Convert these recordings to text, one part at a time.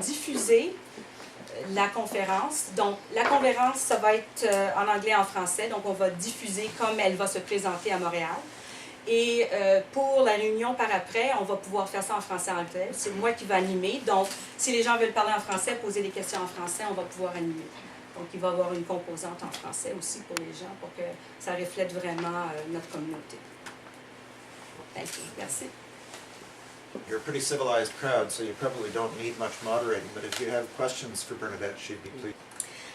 diffuser la conférence. Donc, la conférence, ça va être en anglais et en français. Donc, on va diffuser comme elle va se présenter à Montréal. Et pour la réunion par après, on va pouvoir faire ça en français et en anglais. C'est moi qui vais animer. Donc, si les gens veulent parler en français, poser des questions en français, on va pouvoir animer. Donc, il va y avoir une composante en français aussi pour les gens, pour que ça reflète vraiment notre communauté. Thank you. Merci. You're a pretty civilized crowd, so you probably don't need much moderating, but if you have questions for Bernadette, she'd be pleased.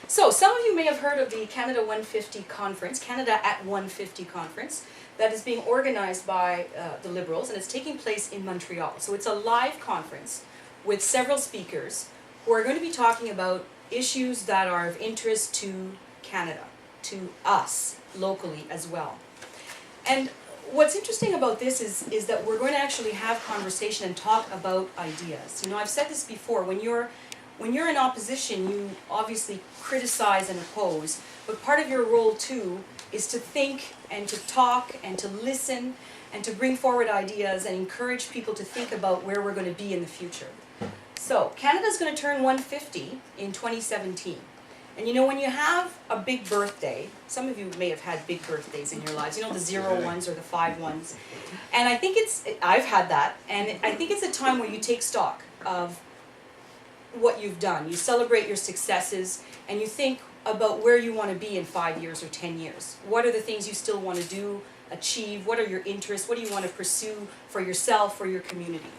So, some of you may have heard of the Canada150 conference, Canada at 150 conference, that is being organized by the Liberals, and it's taking place in Montreal. So it's a live conference with several speakers who are going to be talking about issues that are of interest to Canada, to us locally as well. And what's interesting about this is that we're going to actually have conversation and talk about ideas. You know, I've said this before, when you're in opposition, you obviously criticize and oppose, but part of your role too is to think and to talk and to listen and to bring forward ideas and encourage people to think about where we're going to be in the future. So, Canada's going to turn 150 in 2017. And you know, when you have a big birthday, some of you may have had big birthdays in your lives, you know, the 0 ones or the 5 ones. And I think I've had that, and I think it's a time where you take stock of what you've done. You celebrate your successes, and you think about where you want to be in 5 years or 10 years. What are the things you still want to do, achieve? What are your interests? What do you want to pursue for yourself, for your community?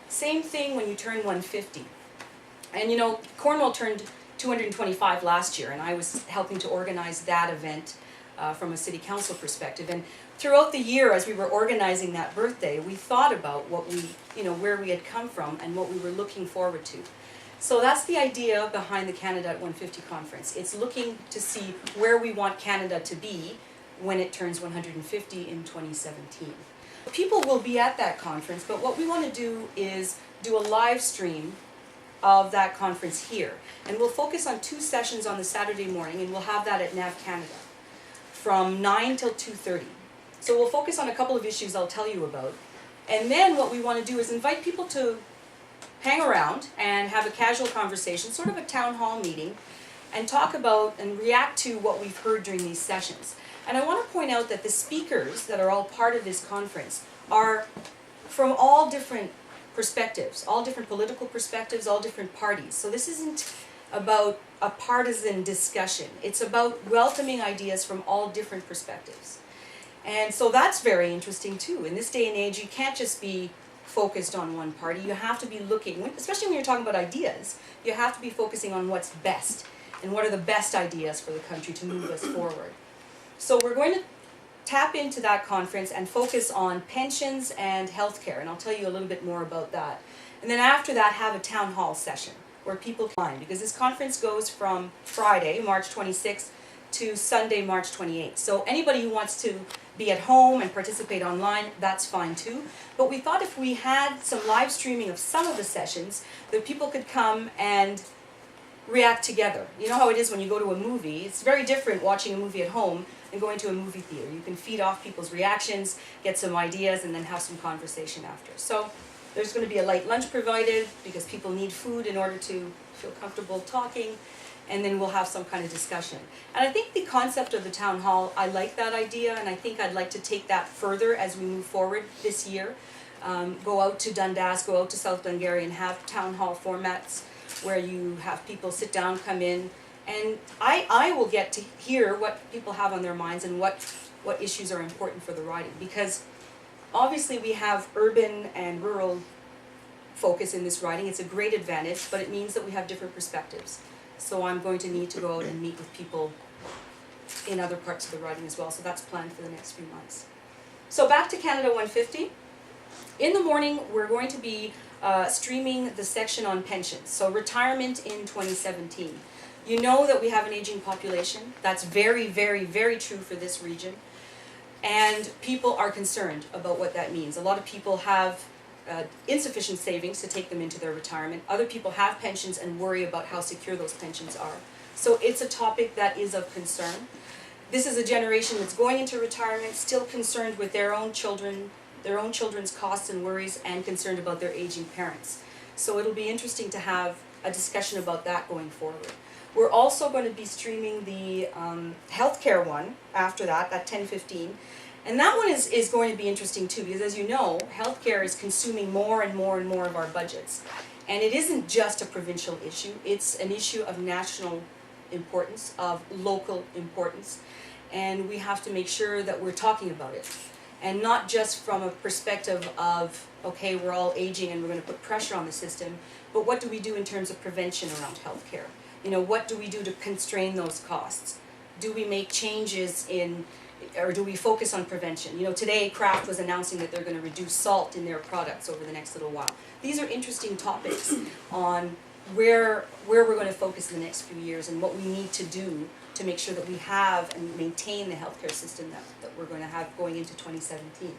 Same thing when you turn 150. And you know, Cornwall turned 225 last year, and I was helping to organize that event from a city council perspective. And throughout the year, as we were organizing that birthday, we thought about what we, you know, where we had come from and what we were looking forward to. So that's the idea behind the Canada at 150 conference. It's looking to see where we want Canada to be when it turns 150 in 2017. People will be at that conference, but what we want to do is do a live stream of that conference here. And we'll focus on 2 sessions on the Saturday morning, and we'll have that at NAV Canada from 9 till 2:30. So we'll focus on a couple of issues I'll tell you about. And then what we want to do is invite people to hang around and have a casual conversation, sort of a town hall meeting, and talk about and react to what we've heard during these sessions. And I want to point out that the speakers that are all part of this conference are from all different perspectives, all different political perspectives, all different parties. So this isn't about a partisan discussion. It's about welcoming ideas from all different perspectives. And so that's very interesting too. In this day and age, you can't just be focused on one party. You have to be looking, especially when you're talking about ideas, you have to be focusing on what's best and what are the best ideas for the country to move us forward. So we're going to tap into that conference and focus on pensions and healthcare, and I'll tell you a little bit more about that. And then after that, have a town hall session where people can, because this conference goes from Friday, March 26th, to Sunday, March 28th. So anybody who wants to be at home and participate online, that's fine too. But we thought if we had some live streaming of some of the sessions, that people could come and react together. You know how it is when you go to a movie. It's very different watching a movie at home than going to a movie theater. You can feed off people's reactions, get some ideas, and then have some conversation after. So there's going to be a light lunch provided because people need food in order to feel comfortable talking. And then we'll have some kind of discussion. And I think the concept of the town hall, I like that idea, and I think I'd like to take that further as we move forward this year. Go out to Dundas, go out to South Glengarry and have town hall formats where you have people sit down, come in, and I will get to hear what people have on their minds and what issues are important for the riding. Because obviously we have urban and rural focus in this riding. It's a great advantage, but it means that we have different perspectives. So I'm going to need to go out and meet with people in other parts of the riding as well. So that's planned for the next few months. So back to Canada 150. In the morning, we're going to be streaming the section on pensions. So retirement in 2017. You know that we have an aging population. That's very, very, very true for this region. And people are concerned about what that means. A lot of people have insufficient savings to take them into their retirement. Other people have pensions and worry about how secure those pensions are. So it's a topic that is of concern. This is a generation that's going into retirement, still concerned with their own children, their own children's costs and worries, and concerned about their aging parents. So it'll be interesting to have a discussion about that going forward. We're also going to be streaming the healthcare one after that 10:15. And that one is going to be interesting too, because as you know, healthcare is consuming more and more and more of our budgets. And it isn't just a provincial issue, it's an issue of national importance, of local importance. And we have to make sure that we're talking about it. And not just from a perspective of, okay, we're all aging and we're going to put pressure on the system, but what do we do in terms of prevention around healthcare? You know, what do we do to constrain those costs? Do we make changes in, or do we focus on prevention? You know, today Kraft was announcing that they're going to reduce salt in their products over the next little while. These are interesting topics on where we're going to focus in the next few years and what we need to do to make sure that we have and maintain the healthcare system that we're going to have going into 2017.